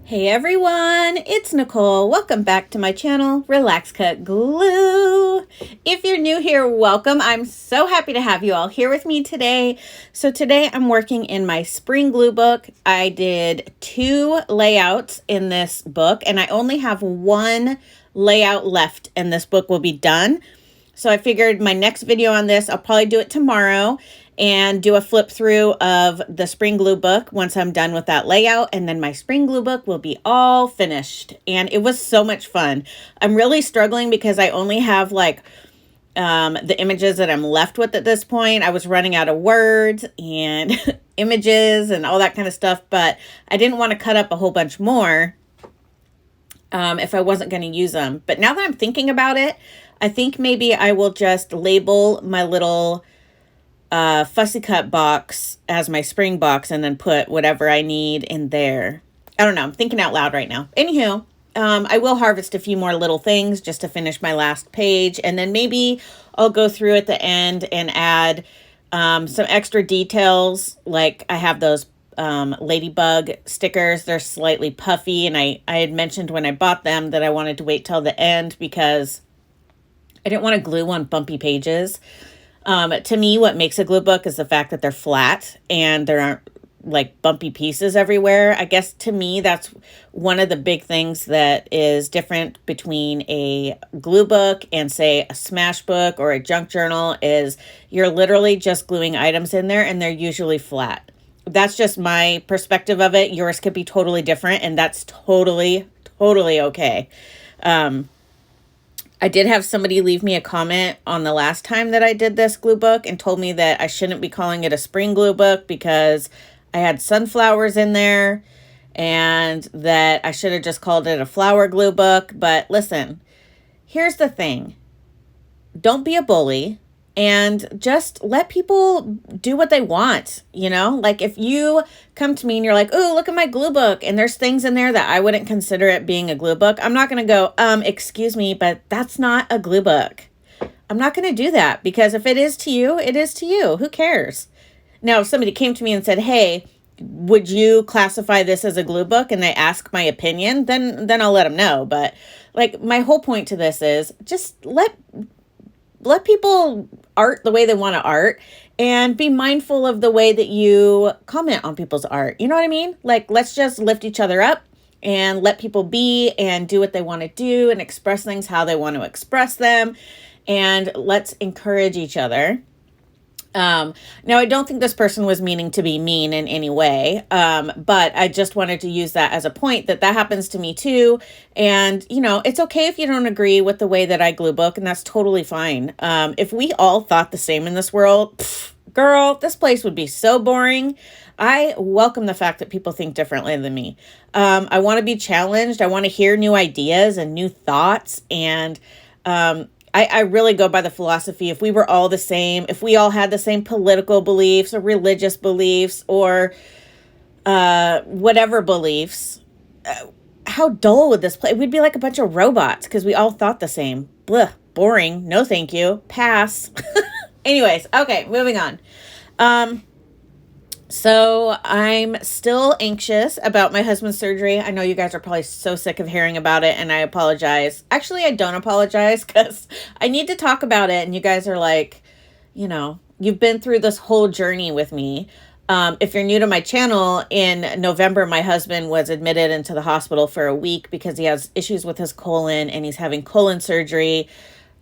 Hey everyone, it's Nicole. Welcome back to my channel, Relax.Cut.Glue. If you're new here, welcome. I'm so happy to have you all here with me today. So today I'm working in my spring glue book. I did 2 layouts in this book and I only have 1 layout left and this book will be done. So I figured my next video on this, I'll probably do it tomorrow and do a flip through of the spring glue book once I'm done with that layout, and then my spring glue book will be all finished. And it was so much fun. I'm really struggling because I only have like the images that I'm left with at this point. I was running out of words and images and all that kind of stuff, but I didn't want to cut up a whole bunch more if I wasn't going to use them. But now that I'm thinking about it, I think maybe I will just label my little fussy cut box as my spring box and then put whatever I need in there. I don't know. I'm thinking out loud right now. Anywho, I will harvest a few more little things just to finish my last page. And then maybe I'll go through at the end and add some extra details. Like I have those ladybug stickers. They're slightly puffy. And I had mentioned when I bought them that I wanted to wait till the end because I didn't want to glue on bumpy pages. To me, what makes a glue book is the fact that they're flat and there aren't like bumpy pieces everywhere. I guess to me, that's one of the big things that is different between a glue book and say a smash book or a junk journal is you're literally just gluing items in there and they're usually flat. That's just my perspective of it. Yours could be totally different and that's totally okay. I did have somebody leave me a comment on the last time that I did this glue book and told me that I shouldn't be calling it a spring glue book because I had sunflowers in there and that I should have just called it a flower glue book. But listen, here's the thing. Don't be a bully and just let people do what they want, you know? Like if you come to me and you're like, oh, look at my glue book and there's things in there that I wouldn't consider it being a glue book. I'm not going to go, excuse me, but that's not a glue book. I'm not going to do that because if it is to you, it is to you. Who cares? Now, if somebody came to me and said, hey, would you classify this as a glue book? And they ask my opinion, then I'll let them know. But like my whole point to this is just let people art the way they want to art and be mindful of the way that you comment on people's art. You know what I mean? Like, let's just lift each other up and let people be and do what they want to do and express things how they want to express them. And let's encourage each other. Now, I don't think this person was meaning to be mean in any way, but I just wanted to use that as a point that happens to me too. And, you know, it's okay if you don't agree with the way that I glue book, and that's totally fine. If we all thought the same in this world, girl, this place would be so boring. I welcome the fact that people think differently than me. I want to be challenged. I want to hear new ideas and new thoughts. And, I really go by the philosophy, if we were all the same, if we all had the same political beliefs or religious beliefs or whatever beliefs, how dull would this play? We'd be like a bunch of robots because we all thought the same. Blah, boring. No, thank you. Pass. Anyways, okay, moving on. So I'm still anxious about my husband's surgery. I know you guys are probably so sick of hearing about it and I apologize. Actually, I don't apologize because I need to talk about it and you guys are like, you know, you've been through this whole journey with me. If you're new to my channel, in November, my husband was admitted into the hospital for a week because he has issues with his colon and he's having colon surgery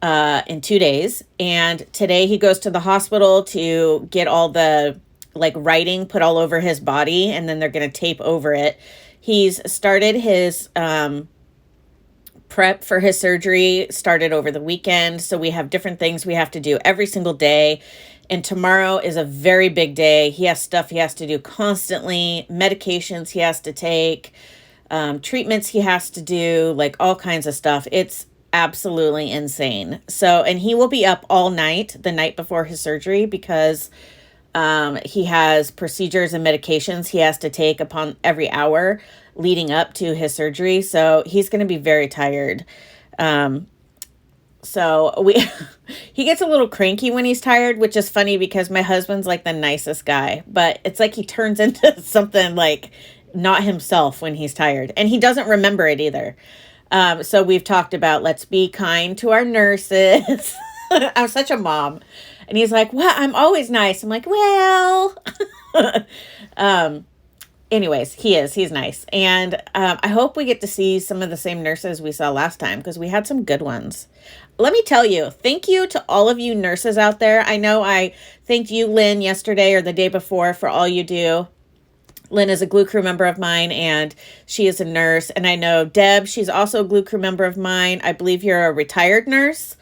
in 2 days. And today he goes to the hospital to get all the like writing put all over his body and then they're going to tape over it. He's started his prep for his surgery, started over the weekend. So we have different things we have to do every single day. And tomorrow is a very big day. He has stuff he has to do constantly, medications he has to take, treatments he has to do, like all kinds of stuff. It's absolutely insane. So, and he will be up all night, the night before his surgery, because he has procedures and medications he has to take upon every hour leading up to his surgery. So he's going to be very tired. So he gets a little cranky when he's tired, which is funny because my husband's like the nicest guy, but it's like he turns into something like not himself when he's tired. And he doesn't remember it either. So we've talked about, let's be kind to our nurses. I'm such a mom. And he's like, well, I'm always nice. I'm like, well, anyways, he's nice. And I hope we get to see some of the same nurses we saw last time, because we had some good ones. Let me tell you, thank you to all of you nurses out there. I know I thanked you, Lynn, yesterday or the day before for all you do. Lynn is a Glue Crew member of mine, and she is a nurse. And I know Deb, she's also a Glue Crew member of mine. I believe you're a retired nurse.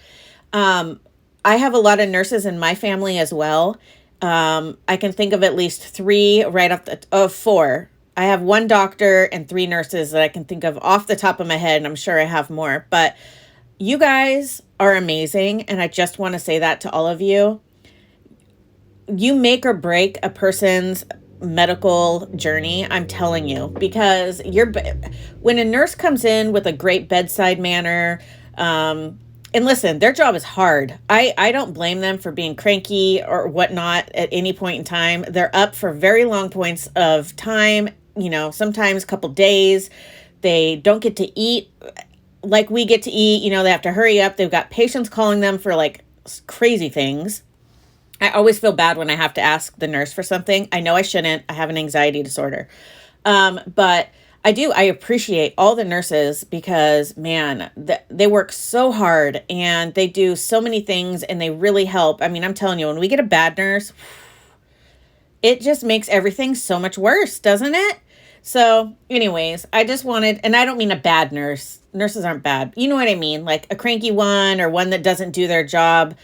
I have a lot of nurses in my family as well. I can think of at least three right off four. I have one doctor and three nurses that I can think of off the top of my head, and I'm sure I have more. But you guys are amazing, and I just want to say that to all of you. You make or break a person's medical journey, I'm telling you, because when a nurse comes in with a great bedside manner, and listen, their job is hard. I don't blame them for being cranky or whatnot at any point in time. They're up for very long points of time, sometimes a couple days. They don't get to eat like we get to eat. They have to hurry up. They've got patients calling them for like crazy things. I always feel bad when I have to ask the nurse for something. I know I shouldn't. I have an anxiety disorder. But I appreciate all the nurses, because, man, they work so hard and they do so many things and they really help. I mean, I'm telling you, when we get a bad nurse, it just makes everything so much worse, doesn't it? So anyways, I just wanted, and I don't mean a bad nurse. Nurses aren't bad. You know what I mean? Like a cranky one, or one that doesn't do their job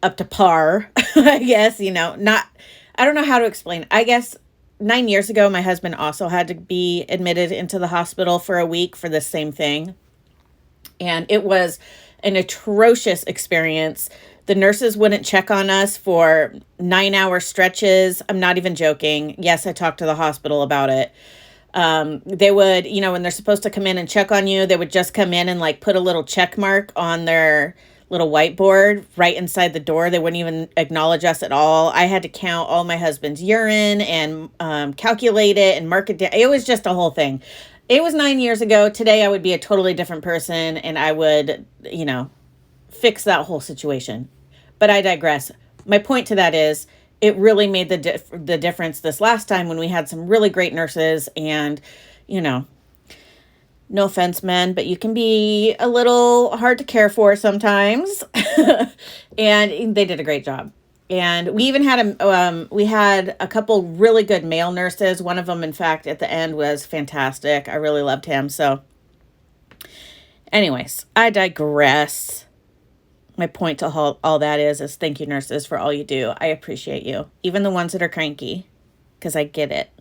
up to par, I guess, I don't know how to explain. I guess 9 years ago, my husband also had to be admitted into the hospital for a week for the same thing. And it was an atrocious experience. The nurses wouldn't check on us for 9-hour stretches. I'm not even joking. Yes, I talked to the hospital about it. They would, when they're supposed to come in and check on you, they would just come in and like put a little check mark on their little whiteboard right inside the door. They wouldn't even acknowledge us at all. I had to count all my husband's urine and calculate it and mark it down. It was just a whole thing. It was 9 years ago. Today I would be a totally different person, and I would, fix that whole situation. But I digress. My point to that is, it really made the difference this last time when we had some really great nurses, and, no offense, men, but you can be a little hard to care for sometimes. And they did a great job. And we even had a couple really good male nurses. One of them, in fact, at the end was fantastic. I really loved him. So anyways, I digress. My point to all that is thank you, nurses, for all you do. I appreciate you. Even the ones that are cranky, because I get it.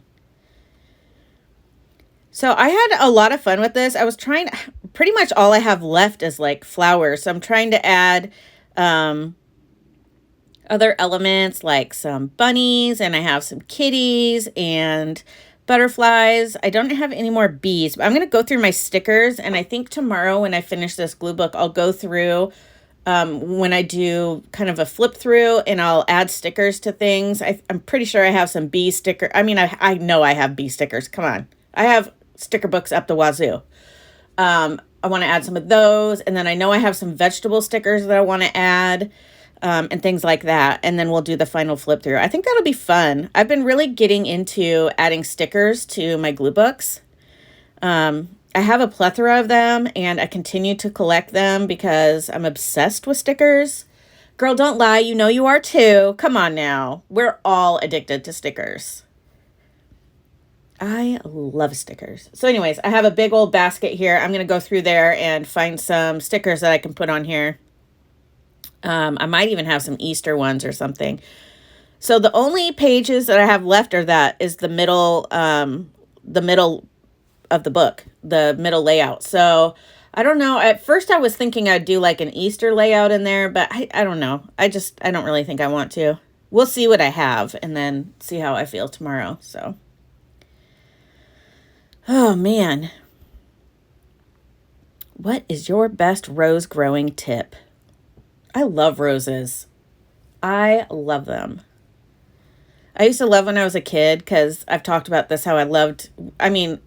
So I had a lot of fun with this. I was pretty much all I have left is like flowers. So I'm trying to add other elements like some bunnies, and I have some kitties and butterflies. I don't have any more bees, but I'm going to go through my stickers. And I think tomorrow when I finish this glue book, I'll go through when I do kind of a flip through, and I'll add stickers to things. I'm pretty sure I have some bee sticker. I mean, I know I have bee stickers. Come on. I have sticker books up the wazoo. I want to add some of those. And then I know I have some vegetable stickers that I want to add, and things like that. And then we'll do the final flip through. I think that'll be fun. I've been really getting into adding stickers to my glue books. I have a plethora of them, and I continue to collect them because I'm obsessed with stickers. Girl, don't lie. You know you are too. Come on now. We're all addicted to stickers. I love stickers. So anyways, I have a big old basket here. I'm going to go through there and find some stickers that I can put on here. I might even have some Easter ones or something. So the only pages that I have left are the middle of the book, the middle layout. So I don't know. At first I was thinking I'd do like an Easter layout in there, but I don't know. I don't really think I want to. We'll see what I have and then see how I feel tomorrow. So. Oh, man. What is your best rose growing tip? I love roses. I love them. I used to love when I was a kid because I've talked about this, how I mean,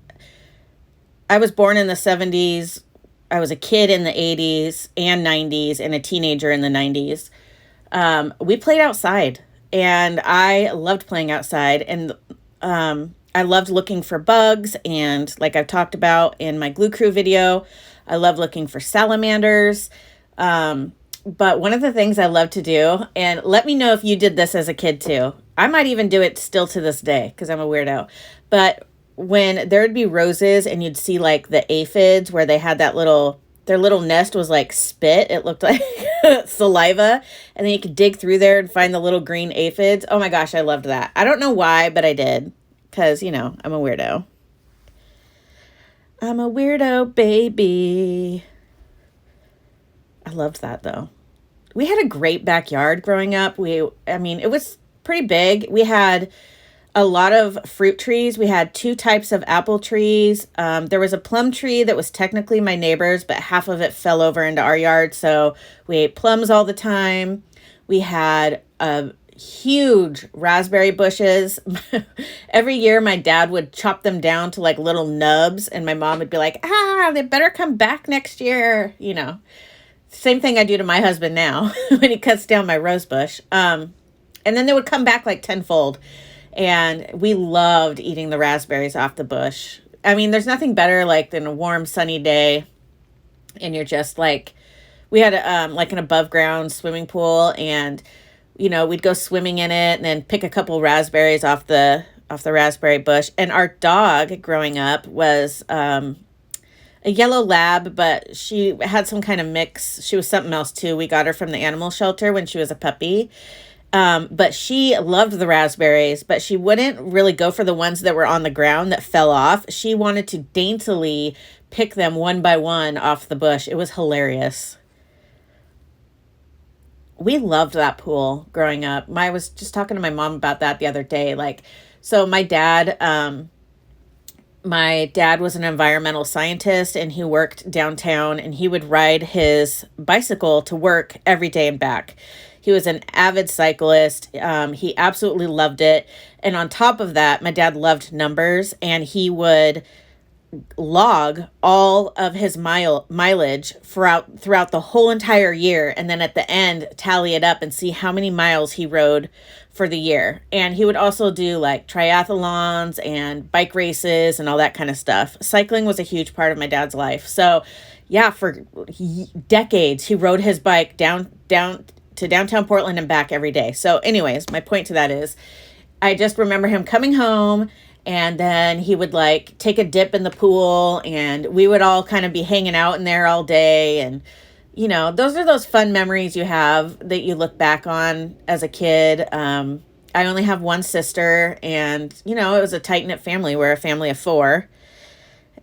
I was born in the 70s. I was a kid in the 80s and 90s and a teenager in the 90s. We played outside and I loved playing outside. And I loved looking for bugs. And like I've talked about in my glue crew video, I love looking for salamanders. But one of the things I love to do, and let me know if you did this as a kid too. I might even do it still to this day because I'm a weirdo. But when there would be roses and you'd see like the aphids where they had their little nest was like spit. It looked like saliva. And then you could dig through there and find the little green aphids. Oh my gosh, I loved that. I don't know why, but I did. Because, I'm a weirdo. I'm a weirdo, baby. I loved that though. We had a great backyard growing up. It was pretty big. We had a lot of fruit trees. We had 2 types of apple trees. There was a plum tree that was technically my neighbor's, but half of it fell over into our yard. So we ate plums all the time. We had huge raspberry bushes. Every year my dad would chop them down to like little nubs and my mom would be like, they better come back next year. Same thing I do to my husband now when he cuts down my rose bush. And then they would come back like tenfold. And we loved eating the raspberries off the bush. I mean, there's nothing better like than a warm, sunny day. And you're just like, we had like an above ground swimming pool and, we'd go swimming in it and then pick a couple raspberries off the raspberry bush. And our dog growing up was, a yellow lab, but she had some kind of mix. She was something else too. We got her from the animal shelter when she was a puppy. But she loved the raspberries, but she wouldn't really go for the ones that were on the ground that fell off. She wanted to daintily pick them one by one off the bush. It was hilarious. We loved that pool growing up. I was just talking to my mom about that the other day. So my dad was an environmental scientist and he worked downtown and he would ride his bicycle to work every day and back. He was an avid cyclist. He absolutely loved it. And on top of that, my dad loved numbers and he would log all of his mileage throughout the whole entire year. And then at the end, tally it up and see how many miles he rode for the year. And he would also do like triathlons and bike races and all that kind of stuff. Cycling was a huge part of my dad's life. So yeah, for decades, he rode his bike down to downtown Portland and back every day. So anyways, my point to that is I just remember him coming home and then he would like take a dip in the pool and we would all kind of be hanging out in there all day. And, those are those fun memories you have that you look back on as a kid. I only have one sister and, it was a tight-knit family. We're a family of 4.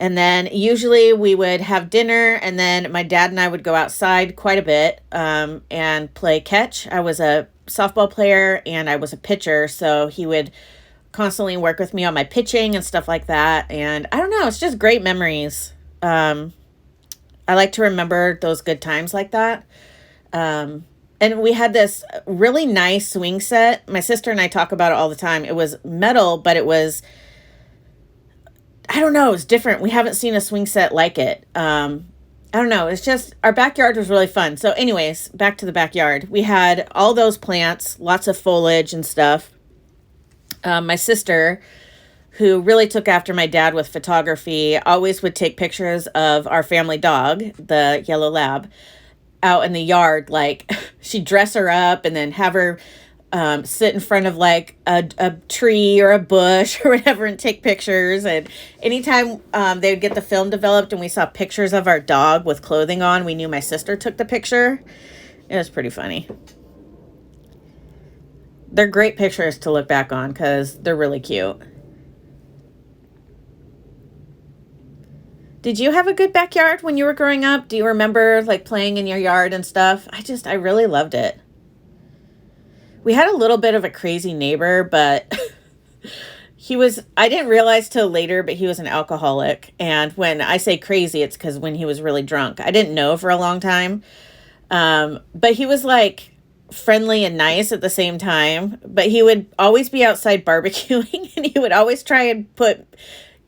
And then usually we would have dinner and then my dad and I would go outside quite a bit and play catch. I was a softball player and I was a pitcher. So he would constantly work with me on my pitching and stuff like that. And I don't know, it's just great memories. I like to remember those good times like that. And we had this really nice swing set. My sister and I talk about it all the time. It was metal, but it was, I don't know, it was different. We haven't seen a swing set like it. I don't know. It's just, our backyard was really fun. So anyways, back to the backyard. We had all those plants, lots of foliage and stuff. My sister, who really took after my dad with photography, always would take pictures of our family dog, the yellow lab, out in the yard. Like she'd dress her up and then have her sit in front of like a tree or a bush or whatever and take pictures. And anytime they would get the film developed and we saw pictures of our dog with clothing on, we knew my sister took the picture. It was pretty funny. They're great pictures to look back on because they're really cute. Did you have a good backyard when you were growing up? Do you remember like playing in your yard and stuff? I really loved it. We had a little bit of a crazy neighbor, but I didn't realize till later, but he was an alcoholic. And when I say crazy, it's because when he was really drunk. I didn't know for a long time. But he was like friendly and nice at the same time, but he would always be outside barbecuing and he would always try and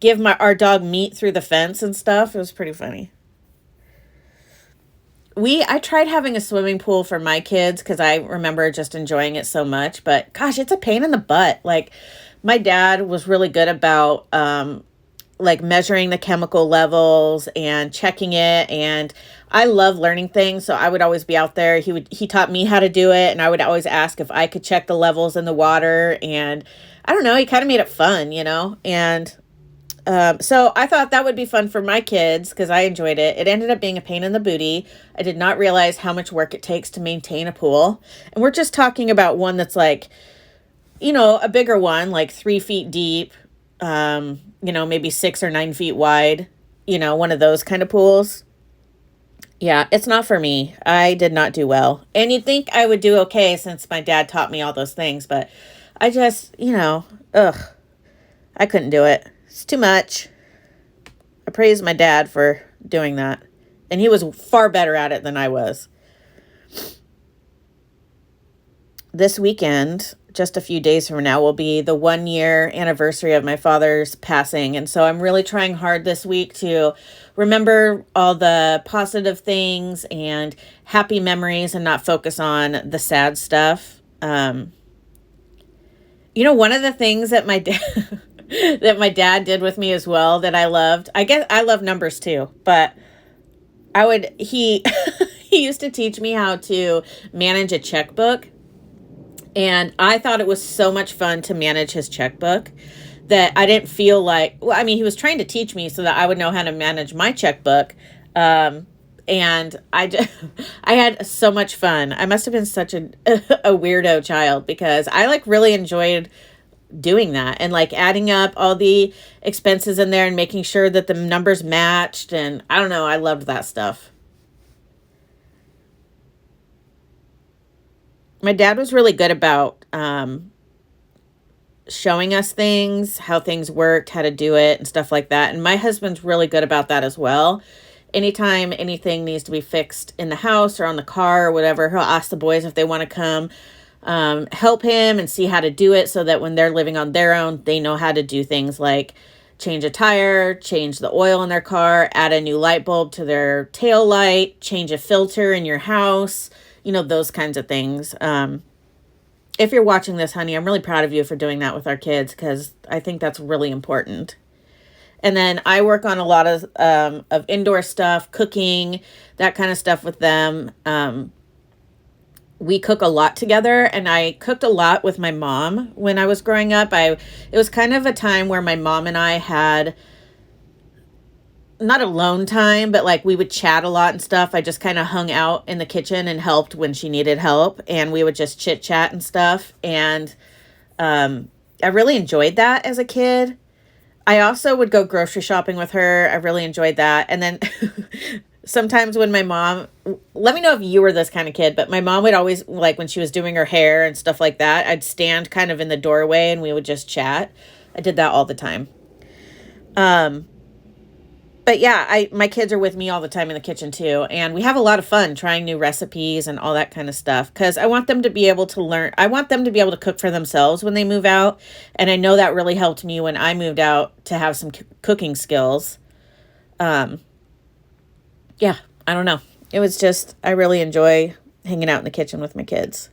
give our dog meat through the fence and stuff. It was pretty funny. I tried having a swimming pool for my kids because I remember just enjoying it so much, but gosh, it's a pain in the butt. Like, my dad was really good about like measuring the chemical levels and checking it, and I love learning things, so I would always be out there. He taught me how to do it, and I would always ask if I could check the levels in the water, and I don't know, he kind of made it fun, and so I thought that would be fun for my kids because I enjoyed it. It ended up being a pain in the booty. I did not realize how much work it takes to maintain a pool, and we're just talking about one that's like, a bigger one, like 3 feet deep, maybe 6 or 9 feet wide, one of those kind of pools. Yeah, it's not for me. I did not do well. And you'd think I would do okay since my dad taught me all those things, but I just, I couldn't do it. It's too much. I praise my dad for doing that. And he was far better at it than I was. This weekend, just a few days from now, will be the 1-year anniversary of my father's passing. And so I'm really trying hard this week to remember all the positive things and happy memories and not focus on the sad stuff. One of the things that my dad that my dad did with me as well that I loved, I guess I love numbers too, but he he used to teach me how to manage a checkbook. And I thought it was so much fun to manage his checkbook that I didn't feel like, he was trying to teach me so that I would know how to manage my checkbook. And I had so much fun. I must have been such a weirdo child because I really enjoyed doing that and adding up all the expenses in there and making sure that the numbers matched. And I don't know, I loved that stuff. My dad was really good about showing us things, how things worked, how to do it, and stuff like that. And my husband's really good about that as well. Anytime anything needs to be fixed in the house or on the car or whatever, he'll ask the boys if they want to come help him and see how to do it so that when they're living on their own, they know how to do things like change a tire, change the oil in their car, add a new light bulb to their tail light, change a filter in your house, those kinds of things. If you're watching this, honey, I'm really proud of you for doing that with our kids because I think that's really important. And then I work on a lot of indoor stuff, cooking, that kind of stuff with them. We cook a lot together, and I cooked a lot with my mom when I was growing up. It was kind of a time where my mom and I had not alone time, but we would chat a lot and stuff. I just kind of hung out in the kitchen and helped when she needed help, and we would just chit chat and stuff. And I really enjoyed that as a kid. I also would go grocery shopping with her. I really enjoyed that. And then sometimes when my mom, let me know if you were this kind of kid, but my mom would always, when she was doing her hair and stuff like that, I'd stand kind of in the doorway and we would just chat. I did that all the time. But yeah, my kids are with me all the time in the kitchen too. And we have a lot of fun trying new recipes and all that kind of stuff. Because I want them to be able to learn. I want them to be able to cook for themselves when they move out. And I know that really helped me when I moved out to have some cooking skills. Yeah, I don't know. It was just, I really enjoy hanging out in the kitchen with my kids.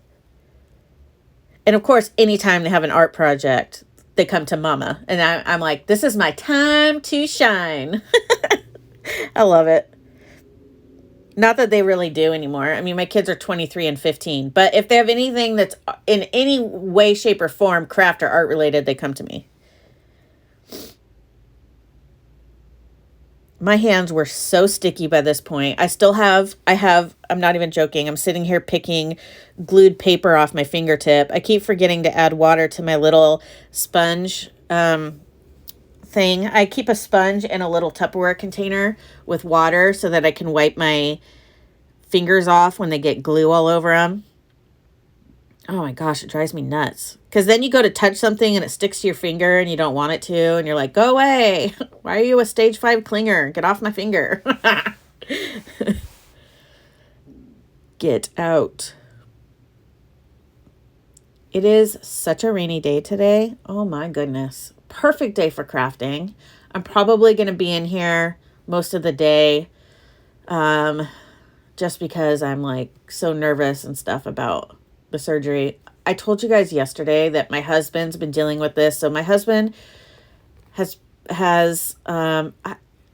And of course, anytime they have an art project, they come to mama. And I'm like, this is my time to shine. I love it. Not that they really do anymore. My kids are 23 and 15. But if they have anything that's in any way, shape, or form, craft or art related, they come to me. My hands were so sticky by this point. I'm not even joking. I'm sitting here picking glued paper off my fingertip. I keep forgetting to add water to my little sponge thing. I keep a sponge in a little Tupperware container with water so that I can wipe my fingers off when they get glue all over them. Oh my gosh, it drives me nuts. Because then you go to touch something and it sticks to your finger and you don't want it to. And you're like, go away. Why are you a stage 5 clinger? Get off my finger. Get out. It is such a rainy day today. Oh my goodness. Perfect day for crafting. I'm probably going to be in here most of the day just because I'm like so nervous and stuff about the surgery. I told you guys yesterday that my husband's been dealing with this. So my husband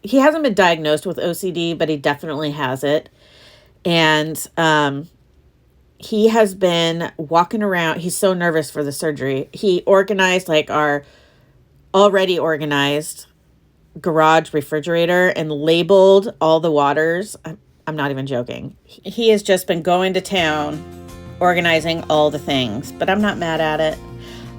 he hasn't been diagnosed with OCD, but he definitely has it. And he has been walking around. He's so nervous for the surgery. He organized like our already organized garage refrigerator and labeled all the waters. I'm not even joking. He has just been going to town organizing all the things, but I'm not mad at it.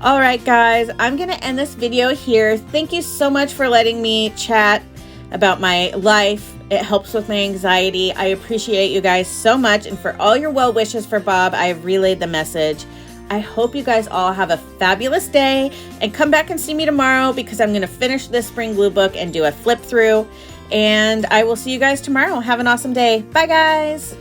All right, guys, I'm going to end this video here. Thank you so much for letting me chat about my life. It helps with my anxiety. I appreciate you guys so much. And for all your well wishes for Bob, I have relayed the message. I hope you guys all have a fabulous day and come back and see me tomorrow because I'm going to finish this spring glue book and do a flip through. And I will see you guys tomorrow. Have an awesome day. Bye, guys.